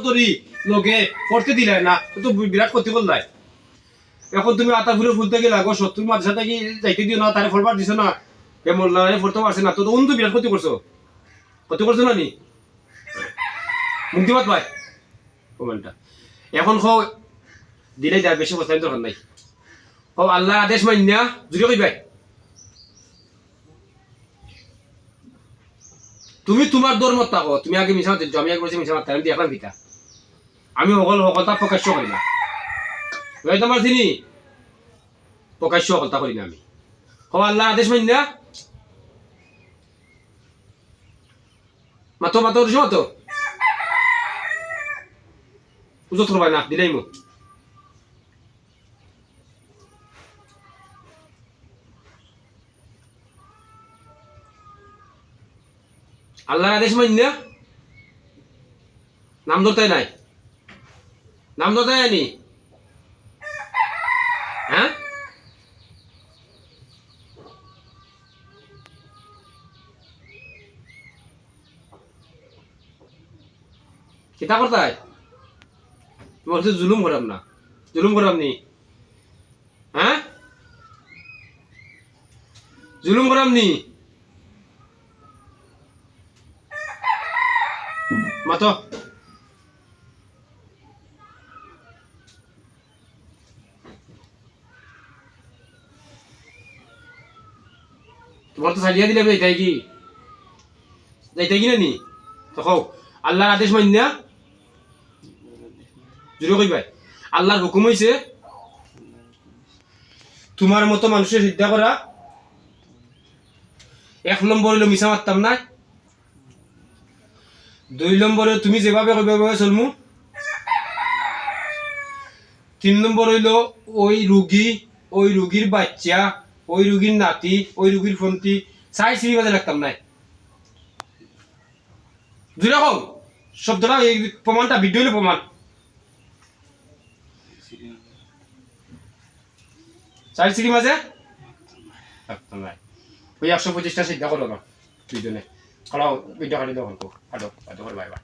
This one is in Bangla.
তরি লগে করতে দিলে না তো বিরাট ক্ষতি করলাই এখন তুমি আতা ফুলে ফুলতে গেলা গো 70 মাদ্রাসা থেকে যাইতে দিও না তারে ফলবার দিছো না কে মোল্লা ফলতে পারছে না তো অন্য বিরাট ক্ষতি করছো না নি মুক্তিবাদ ভাই কমেন্টটা এখন খাও দিলে যায় বেশি কথা দরকার নাই ও আল্লাহ আদেশ মান্যা জুড়ে কইবাই তুমি তোমার ধর্মত থাকো তুমি আগে মিশা আমি আগে বলছি মিশা আমি দেখলাম ভিতা আমি সকলতা প্রকাশ্য করি না তোমার চিনি প্রকাশ্য সকলতা করি না আমি ও আল্লাহ আদেশ মান্যা মাতো মাতো উজত করবাই না দিলাই মু আল্লাহর আদেশ মান্যা নাম ধরতে নাই নি হ্যাঁ কিতা করতাই বলছে জুলুম করাম নি হ্যাঁ জুলুম করাম নি মাতো তোমার তো সারিয়া দিলে যাইতাই কি না নি তো কও আল্লাহর আদেশ মান্যা জুড়ে কইবাই আল্লাহর হুকুম হইছে তোমার মতো মানুষের হত্যা করা 1 নম্বর হইলো মিছা মারতাম না 2 নম্বরে তুমি যেভাবে কইবে চলমু 3 নম্বর হইলো ওই রুগীর বাচ্চা ওই রুগীর নাতি ওই রুগীর ফন্তি চাই সিঁড়ি বাজে লাগতাম নাই যেরকম শব্দটা এই প্রমাণটা ভিডিও হইলো প্রমাণ চাই সিঁড়ি মাঝে লাগতাম নাই ওই 125টা সিদ্ধা করো না দুইজনে খাও ভিডিও খালি দখল কো হাঁটো বাই বাই